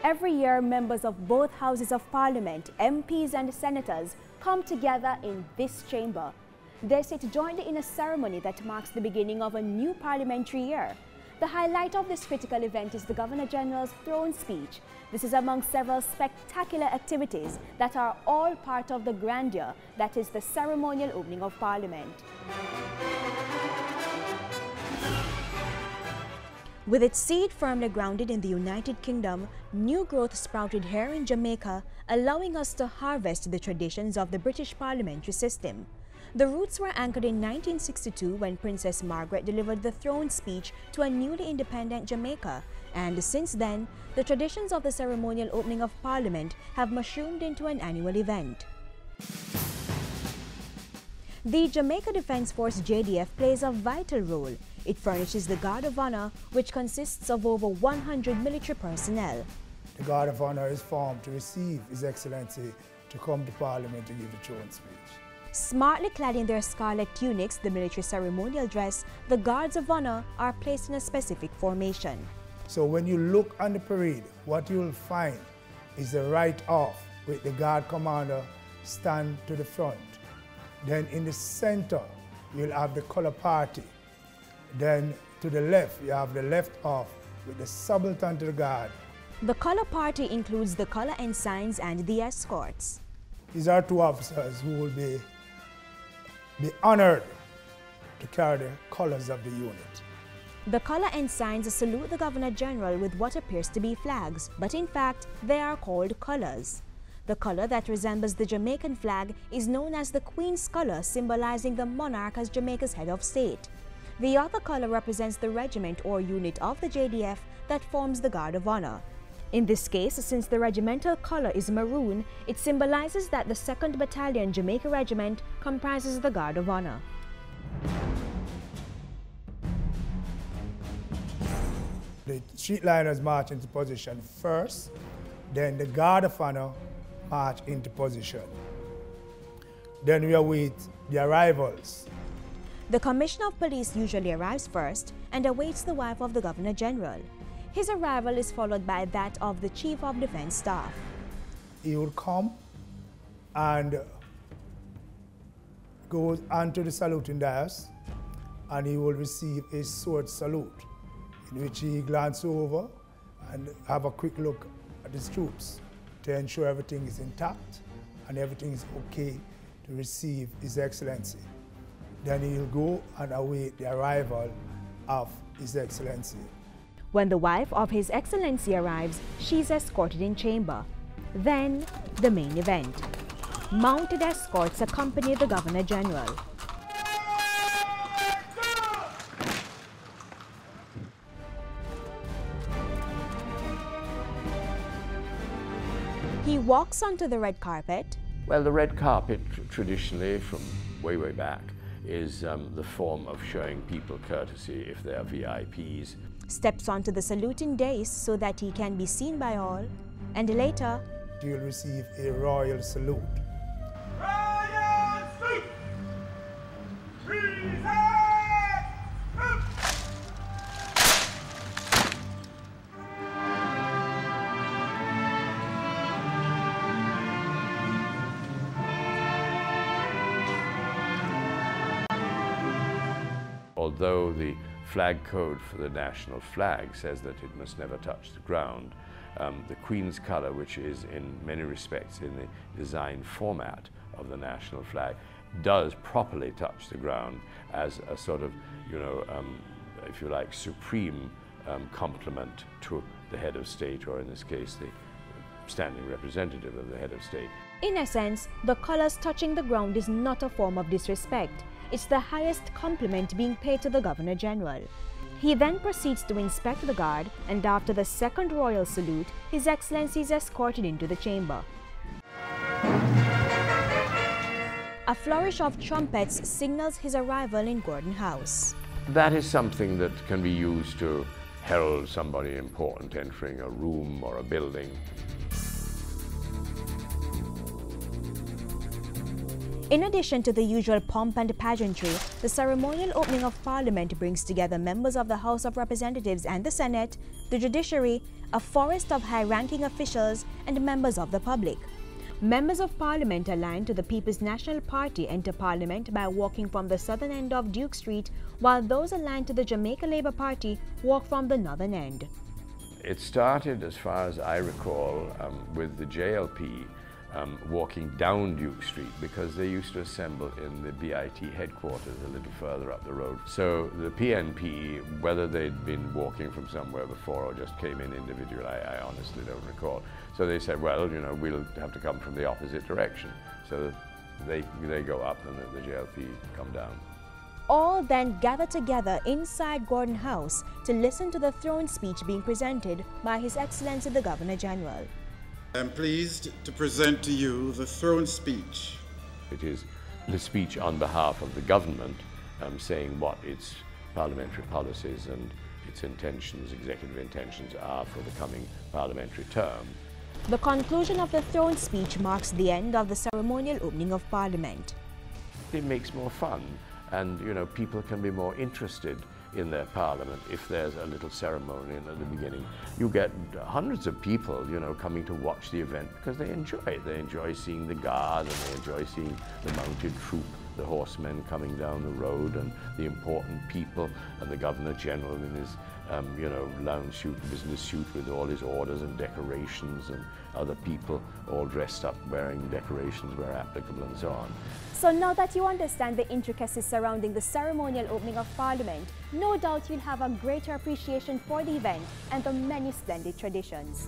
Every year, members of both houses of parliament, MPs and senators, come together in this chamber. They sit jointly in a ceremony that marks the beginning of a new parliamentary year. The highlight of this critical event is the Governor-General's throne speech. This is among several spectacular activities that are all part of the grandeur that is the ceremonial opening of Parliament. With its seed firmly grounded in the United Kingdom, new growth sprouted here in Jamaica, allowing us to harvest the traditions of the British parliamentary system. The roots were anchored in 1962 when Princess Margaret delivered the throne speech to a newly independent Jamaica, and since then, the traditions of the ceremonial opening of Parliament have mushroomed into an annual event. The Jamaica Defence Force JDF plays a vital role. It furnishes the Guard of Honor, which consists of over 100 military personnel. The Guard of Honor is formed to receive His Excellency to come to Parliament to give the throne speech. Smartly clad in their scarlet tunics, the military ceremonial dress, the Guards of Honor are placed in a specific formation. So when you look on the parade, what you will find is the right off with the Guard Commander stand to the front. Then in the center, you'll have the color party. Then to the left, you have the left off with the subaltern to the Guard. The color party includes the color ensigns and the escorts. These are two officers who will be honored to carry the colors of the unit. The color ensigns salute the Governor-General with what appears to be flags, but in fact, they are called colors. The color that resembles the Jamaican flag is known as the Queen's color, symbolizing the monarch as Jamaica's head of state. The other color represents the regiment or unit of the JDF that forms the Guard of Honor. In this case, since the regimental color is maroon, it symbolizes that the 2nd Battalion Jamaica Regiment comprises the Guard of Honor. The streetliners march into position first, then the Guard of Honor march into position. Then we await the arrivals. The Commissioner of Police usually arrives first and awaits the wife of the Governor-General. His arrival is followed by that of the Chief of Defense Staff. He will come and go onto the saluting dais, and he will receive a sword salute, in which he glances over and have a quick look at his troops to ensure everything is intact and everything is okay to receive His Excellency. Then he'll go and await the arrival of His Excellency. When the wife of His Excellency arrives, she's escorted in chamber. Then, the main event. Mounted escorts accompany the Governor-General. He walks onto the red carpet. Well, the red carpet, traditionally, from way, way back, is the form of showing people courtesy if they are VIPs. Steps onto the saluting dais so that he can be seen by all, and later, You'll receive a royal salute. Royal salute! Present! Although the flag code for the national flag says that it must never touch the ground, the Queen's colour, which is in many respects in the design format of the national flag, does properly touch the ground as a sort of, if you like, supreme compliment to the head of state, or in this case, the standing representative of the head of state. in essence, the colours touching the ground is not a form of disrespect. It's the highest compliment being paid to the Governor-General. He then proceeds to inspect the guard, and after the second royal salute, His Excellency is escorted into the chamber. A flourish of trumpets signals his arrival in Gordon House. That is something that can be used to herald somebody important entering a room or a building. In addition to the usual pomp and pageantry, the ceremonial opening of Parliament brings together members of the House of Representatives and the Senate, the judiciary, a forest of high-ranking officials, and members of the public. Members of Parliament aligned to the People's National Party enter Parliament by walking from the southern end of Duke Street, while those aligned to the Jamaica Labour Party walk from the northern end. It started, as far as I recall, with the JLP walking down Duke Street, because they used to assemble in the BIT headquarters a little further up the road. So the PNP, whether they'd been walking from somewhere before or just came in individually, I honestly don't recall. So they said, well, you know, we'll have to come from the opposite direction. So they go up and the JLP come down. All then gather together inside Gordon House to listen to the throne speech being presented by His Excellency the Governor-General. I'm pleased to present to you the throne speech. It is the speech on behalf of the government saying what its parliamentary policies and its intentions, executive intentions, are for the coming parliamentary term. The conclusion of the throne speech marks the end of the ceremonial opening of Parliament. It makes more fun, and you know, people can be more interested in their parliament if there's a little ceremony at the beginning. You get hundreds of people, you know, coming to watch the event because they enjoy it. They enjoy seeing the guard, and they enjoy seeing the mounted troop, the horsemen coming down the road, and the important people, and the Governor-General in his you know, lounge suit, business suit with all his orders and decorations, and other people all dressed up wearing decorations where applicable and so on. So now that you understand the intricacies surrounding the ceremonial opening of Parliament, no doubt you'll have a greater appreciation for the event and the many splendid traditions.